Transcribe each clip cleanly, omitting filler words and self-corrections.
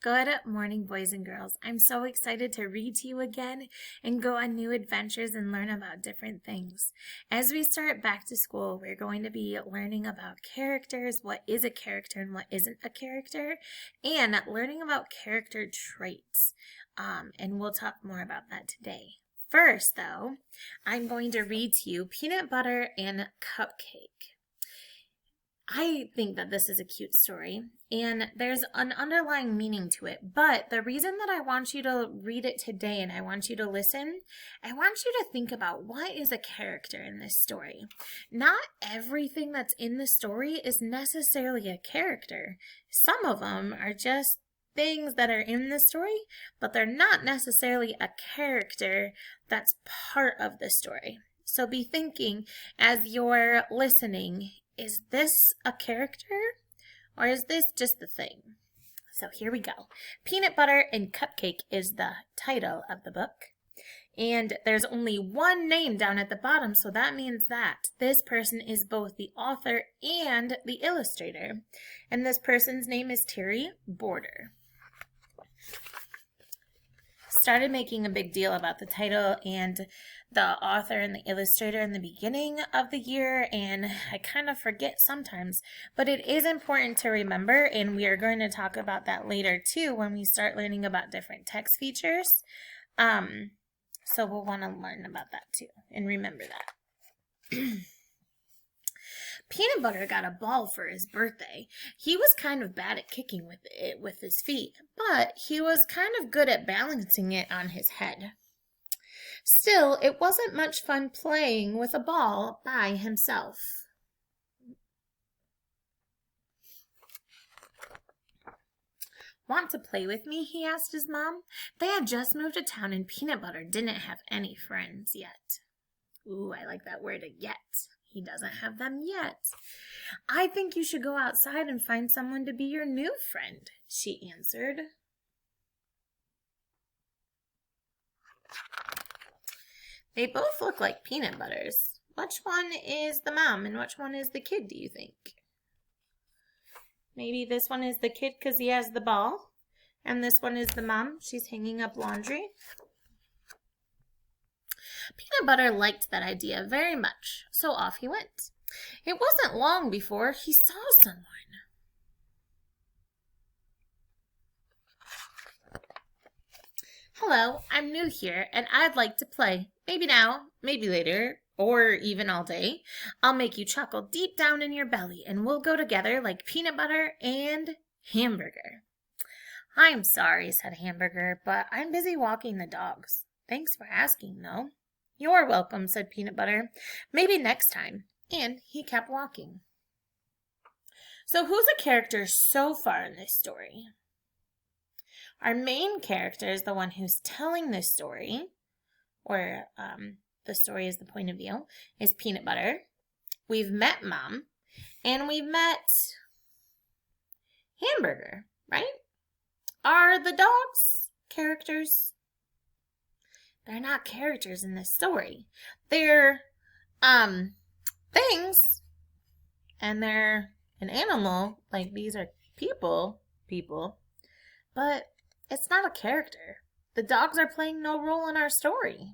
Good morning, boys and girls. I'm so excited to read to you again and go on new adventures and learn about different things. As we start back to school, we're going to be learning about characters, what is a character and what isn't a character, and learning about character traits. And we'll talk more about that today. First, though, I'm going to read to you Peanut Butter and Cupcake. I think that this is a cute story, and there's an underlying meaning to it, but the reason that I want you to read it today and I want you to listen, I want you to think about what is a character in this story. Not everything that's in the story is necessarily a character. Some of them are just things that are in the story, but they're not necessarily a character that's part of the story. So be thinking as you're listening, is this a character or is this just the thing? So here we go. Peanut Butter and Cupcake is the title of the book. And there's only one name down at the bottom, so that means that this person is both the author and the illustrator. And this person's name is Terry Border. Started making a big deal about the title and the author and the illustrator in the beginning of the year, and I kind of forget sometimes, but it is important to remember, and we are going to talk about that later too when we start learning about different text features. So we'll want to learn about that too and remember that. Peanut Butter got a ball for his birthday. He was kind of bad at kicking with it with his feet, but he was kind of good at balancing it on his head. Still, it wasn't much fun playing with a ball by himself. Want to play with me? He asked his mom. They had just moved to town and Peanut Butter didn't have any friends yet. Ooh, I like that word, yet. He doesn't have them yet. I think you should go outside and find someone to be your new friend, she answered. They both look like peanut butters. Which one is the mom and which one is the kid, do you think? Maybe this one is the kid because he has the ball, and this one is the mom. She's hanging up laundry. Peanut Butter liked that idea very much, so off he went. It wasn't long before he saw someone. Hello, I'm new here, and I'd like to play. Maybe now, maybe later, or even all day. I'll make you chuckle deep down in your belly, and we'll go together like Peanut Butter and Hamburger. I'm sorry, said Hamburger, but I'm busy walking the dogs. Thanks for asking, though. You're welcome, said Peanut Butter. Maybe next time. And he kept walking. So who's a character so far in this story? Our main character is the one who's telling this story, or the story is the point of view, is Peanut Butter. We've met Mom, and we've met Hamburger, right? Are the dogs characters? They're not characters in this story. They're things, and they're an animal, like these are people, but it's not a character. The dogs are playing no role in our story.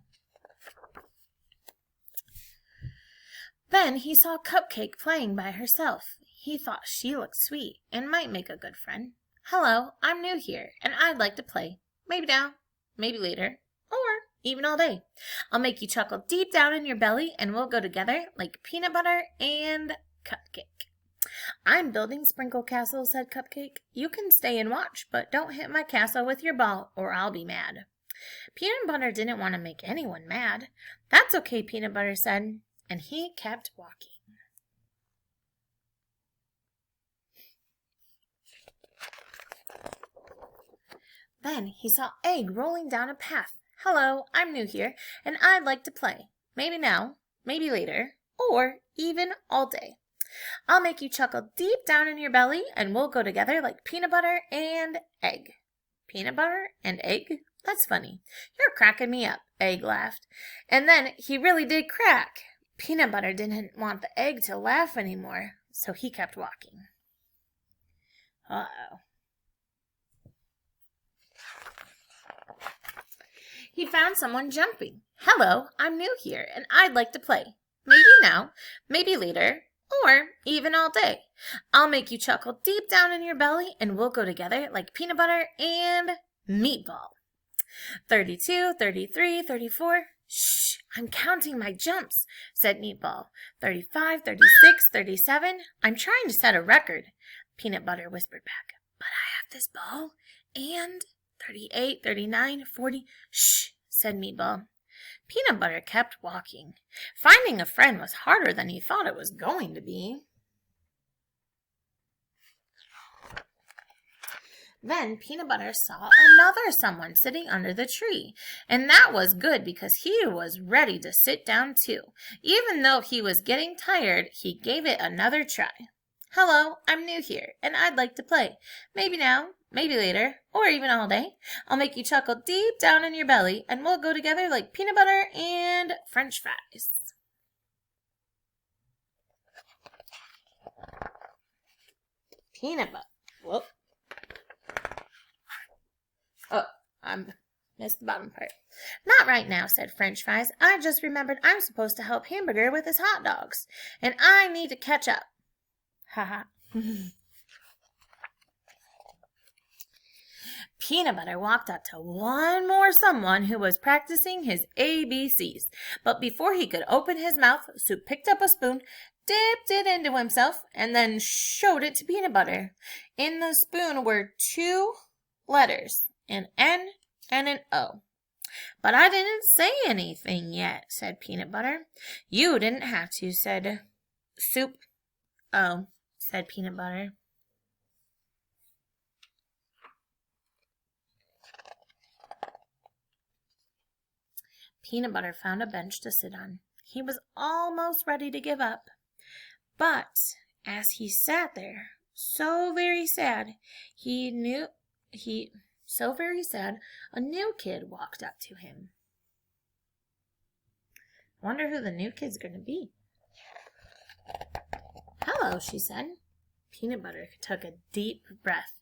Then he saw Cupcake playing by herself. He thought she looked sweet and might make a good friend. Hello, I'm new here, and I'd like to play. Maybe now, maybe later, or even all day. I'll make you chuckle deep down in your belly, and we'll go together like Peanut Butter and Cupcake. I'm building Sprinkle Castle, said Cupcake. You can stay and watch, but don't hit my castle with your ball, or I'll be mad. Peanut Butter didn't want to make anyone mad. That's okay, Peanut Butter said, and he kept walking. Then he saw Egg rolling down a path. Hello, I'm new here, and I'd like to play. Maybe now, maybe later, or even all day. I'll make you chuckle deep down in your belly, and we'll go together like Peanut Butter and Egg. Peanut Butter and Egg? That's funny. You're cracking me up, Egg laughed. And then he really did crack. Peanut Butter didn't want the Egg to laugh anymore, so he kept walking. Uh-oh. He found someone jumping. Hello, I'm new here, and I'd like to play. Maybe now, maybe later, or even all day. I'll make you chuckle deep down in your belly, and we'll go together like peanut butter and meatball. 32, 33, 34. Shh, I'm counting my jumps, said Meatball. 35, 36, 37. I'm trying to set a record, Peanut Butter whispered back. But I have this ball, and 38, 39, 40. Shh, said Meatball. Peanut Butter kept walking. Finding a friend was harder than he thought it was going to be. Then Peanut Butter saw another someone sitting under the tree, and that was good because he was ready to sit down too. Even though he was getting tired, he gave it another try. Hello, I'm new here, and I'd like to play. Maybe now, maybe later, or even all day. I'll make you chuckle deep down in your belly, and we'll go together like peanut butter and French fries. Peanut butter. Whoop. Oh, I missed the bottom part. Not right now, said French Fries. I just remembered I'm supposed to help Hamburger with his hot dogs, and I need to catch up. Haha. Peanut Butter walked up to one more someone who was practicing his ABCs. But before he could open his mouth, Soup picked up a spoon, dipped it into himself, and then showed it to Peanut Butter. In the spoon were 2 letters, an N and an O. But I didn't say anything yet, said Peanut Butter. You didn't have to, said Soup. Oh, said Peanut Butter. Peanut Butter found a bench to sit on. He was almost ready to give up. But as he sat there, so very sad, a new kid walked up to him. I wonder who the new kid's going to be. Hello, she said. Peanut Butter took a deep breath.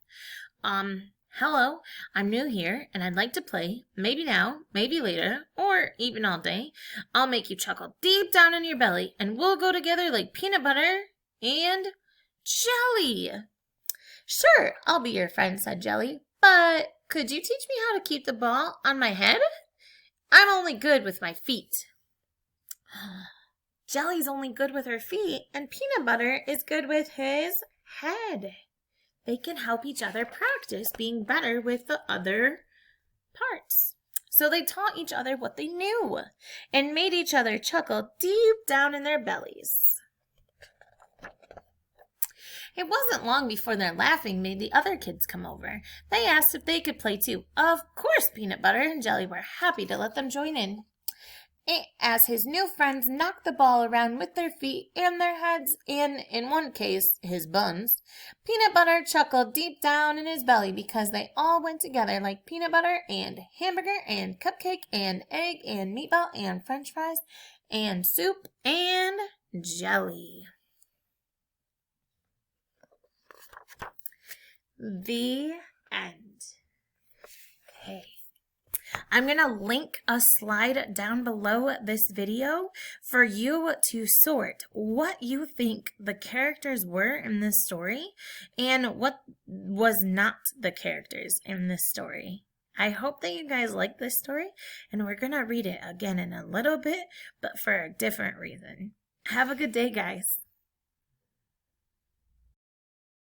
Hello, I'm new here, and I'd like to play. Maybe now, maybe later, or even all day. I'll make you chuckle deep down in your belly, and we'll go together like peanut butter and jelly. Sure, I'll be your friend, said Jelly, but could you teach me how to keep the ball on my head? I'm only good with my feet. Jelly's only good with her feet, and Peanut Butter is good with his head. They can help each other practice being better with the other parts. So they taught each other what they knew and made each other chuckle deep down in their bellies. It wasn't long before their laughing made the other kids come over. They asked if they could play too. Of course, Peanut Butter and Jelly were happy to let them join in. As his new friends knocked the ball around with their feet and their heads and, in one case, his buns, Peanut Butter chuckled deep down in his belly because they all went together like peanut butter and hamburger and cupcake and egg and meatball and French fries and soup and jelly. The end. Okay. I'm going to link a slide down below this video for you to sort what you think the characters were in this story and what was not the characters in this story. I hope that you guys like this story, and we're going to read it again in a little bit, but for a different reason. Have a good day, guys.